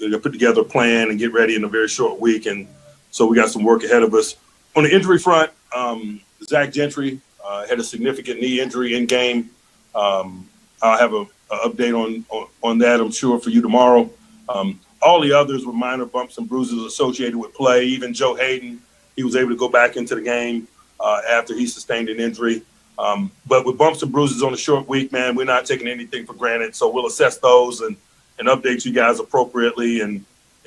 to put together a plan and get ready in a very short week. And so we got some work ahead of us. On the injury front, Zach Gentry had a significant knee injury in game. I'll have an update on that, I'm sure, for you tomorrow. All the others were minor bumps and bruises associated with play. Even Joe Hayden, he was able to go back into the game after he sustained an injury. But with bumps and bruises on a short week, man, we're not taking anything for granted. So we'll assess those and update you guys appropriately and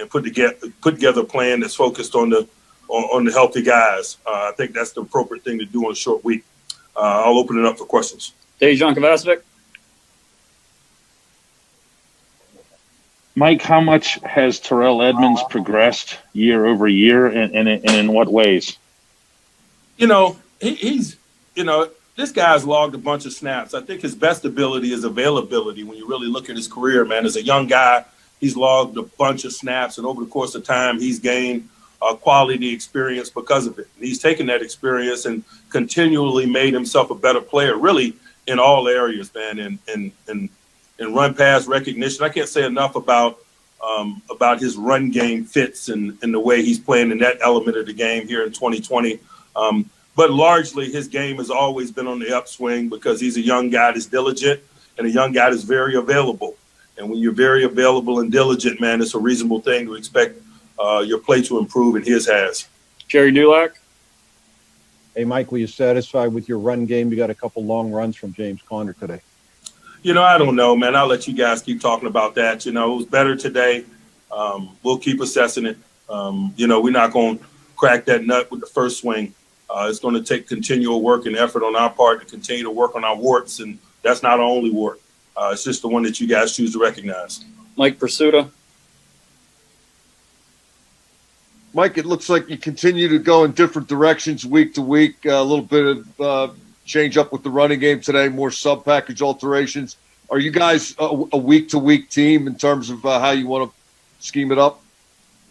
put together a plan that's focused on the healthy guys. I think that's the appropriate thing to do on a short week. I'll open it up for questions. Dejan Kovacevic. Mike, how much has Terrell Edmonds progressed year over year, and in what ways? He's this guy's logged a bunch of snaps. I think his best ability is availability. When you really look at his career, man, as a young guy, he's logged a bunch of snaps, and over the course of time, he's gained quality experience because of it. And he's taken that experience and continually made himself a better player, really in all areas, man. And run pass recognition. I can't say enough about his run game fits and the way he's playing in that element of the game here in 2020. But largely his game has always been on the upswing because he's a young guy that's diligent and a young guy that's very available. And when you're very available and diligent, man, it's a reasonable thing to expect your play to improve, and his has. Jerry Dulac. Hey, Mike, were you satisfied with your run game? You got a couple long runs from James Conner today. I don't know, man. I'll let you guys keep talking about that. It was better today. We'll keep assessing it. We're not going to crack that nut with the first swing. It's going to take continual work and effort on our part to continue to work on our warts, and that's not our only wart. It's just the one that you guys choose to recognize. Mike Pursuta. Mike, it looks like you continue to go in different directions week to week. A little bit of change up with the running game today, more sub-package alterations. Are you guys a week-to-week team in terms of how you want to scheme it up?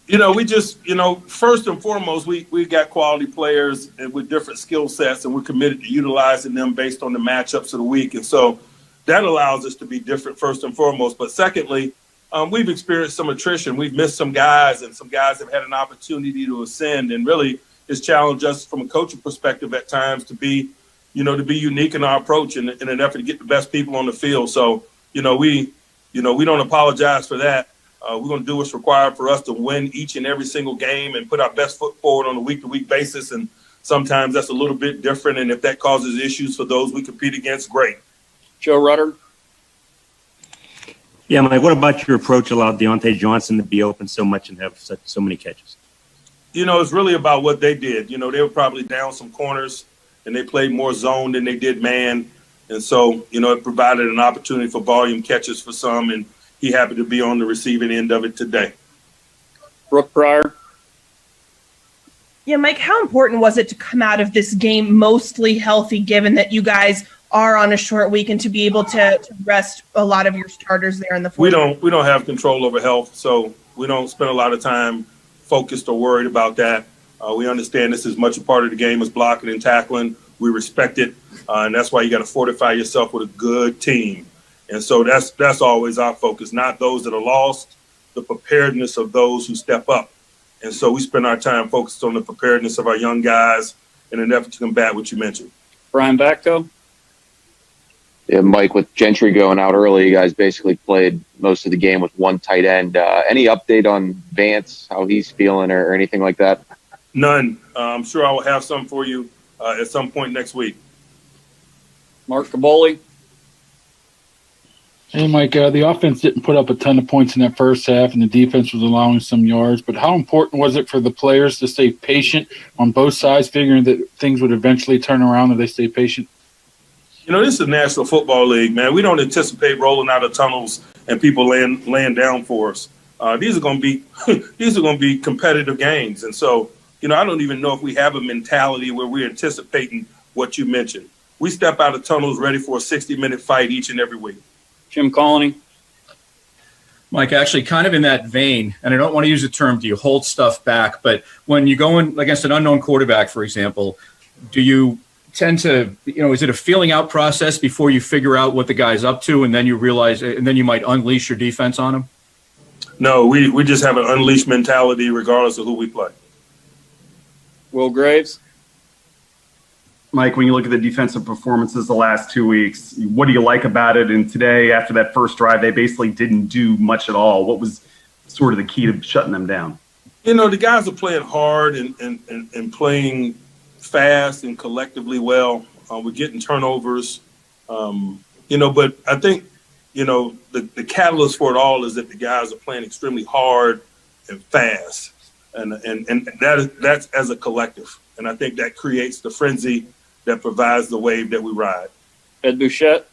We just, first and foremost, we got quality players and with different skill sets, and we're committed to utilizing them based on the matchups of the week. And so that allows us to be different first and foremost. But secondly, we've experienced some attrition. We've missed some guys, and some guys have had an opportunity to ascend, and really it's challenged us from a coaching perspective at times to be unique in our approach in an effort to get the best people on the field. So, we don't apologize for that. We're going to do what's required for us to win each and every single game and put our best foot forward on a week-to-week basis. And sometimes that's a little bit different. And if that causes issues for those we compete against, great. Joe Rutter. Yeah, Mike, what about your approach allowed Deontay Johnson to be open so much and have so many catches? It's really about what they did. They were probably down some corners, and they played more zone than they did man. And so, it provided an opportunity for volume catches for some, and he happened to be on the receiving end of it today. Brooke Pryor. Yeah, Mike, how important was it to come out of this game mostly healthy, given that you guys are on a short week, and to be able to rest a lot of your starters there in the fourth? We don't have control over health, so we don't spend a lot of time focused or worried about that. We understand this is much a part of the game as blocking and tackling. We respect it, and that's why you got to fortify yourself with a good team. And so that's always our focus, not those that are lost, the preparedness of those who step up. And so we spend our time focused on the preparedness of our young guys in an effort to combat what you mentioned. Brian Batko. Yeah, Mike, with Gentry going out early, you guys basically played most of the game with one tight end. Any update on Vance, how he's feeling or anything like that? None. I'm sure I will have some for you at some point next week. Mark Caboli. Hey, Mike, the offense didn't put up a ton of points in that first half, and the defense was allowing some yards. But how important was it for the players to stay patient on both sides, figuring that things would eventually turn around if they stay patient? This is the National Football League, man. We don't anticipate rolling out of tunnels and people laying down for us. These are going to be competitive games, and so I don't even know if we have a mentality where we're anticipating what you mentioned. We step out of tunnels ready for a 60-minute fight each and every week. Jim Colony. Mike, actually kind of in that vein, and I don't want to use the term, do you hold stuff back? But when you go in against an unknown quarterback, for example, do you tend to, is it a feeling out process before you figure out what the guy's up to and then you realize, and then you might unleash your defense on him? No, we just have an unleashed mentality regardless of who we play. Will Graves? Mike, when you look at the defensive performances the last 2 weeks, what do you like about it? And today, after that first drive, they basically didn't do much at all. What was sort of the key to shutting them down? You know, the guys are playing hard and playing fast and collectively well. We're getting turnovers, but I think, the catalyst for it all is that the guys are playing extremely hard and fast. And that's as a collective. And I think that creates the frenzy that provides the wave that we ride. Ed Bouchette?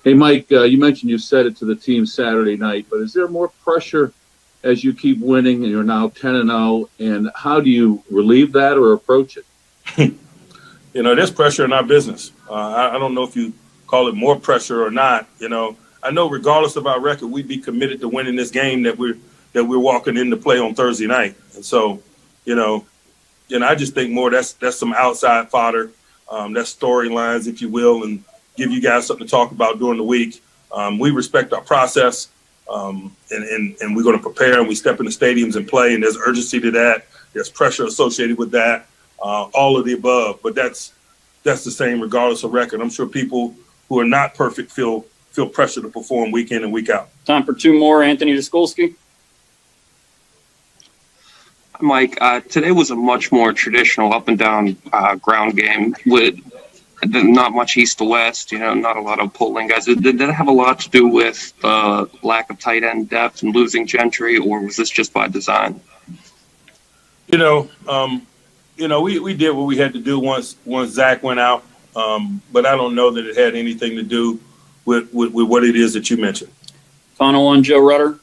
Hey, Mike, you mentioned you said it to the team Saturday night, but is there more pressure as you keep winning and you're now 10-0? And how do you relieve that or approach it? There's pressure in our business. I don't know if you call it more pressure or not. I know regardless of our record, we'd be committed to winning this game that we're walking into play on Thursday night. And so, I just think more that's some outside fodder, that's storylines, if you will, and give you guys something to talk about during the week. We respect our process, and we're going to prepare, and we step in the stadiums and play, and there's urgency to that. There's pressure associated with that, all of the above. But that's the same regardless of record. I'm sure people who are not perfect feel pressure to perform week in and week out. Time for two more. Anthony Daskulski. Mike, today was a much more traditional up and down ground game with not much east to west, not a lot of pulling guys. Did that have a lot to do with the lack of tight end depth and losing Gentry, or was this just by design? We did what we had to do once Zach went out, but I don't know that it had anything to do with what it is that you mentioned. Final one, Joe Rutter.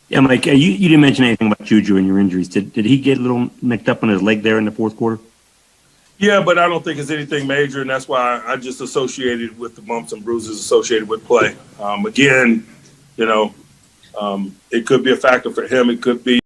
Yeah, Mike, you didn't mention anything about Juju and your injuries. Did he get a little nicked up on his leg there in the fourth quarter? Yeah, but I don't think it's anything major, and that's why I just associated with the bumps and bruises associated with play. It could be a factor for him. It could be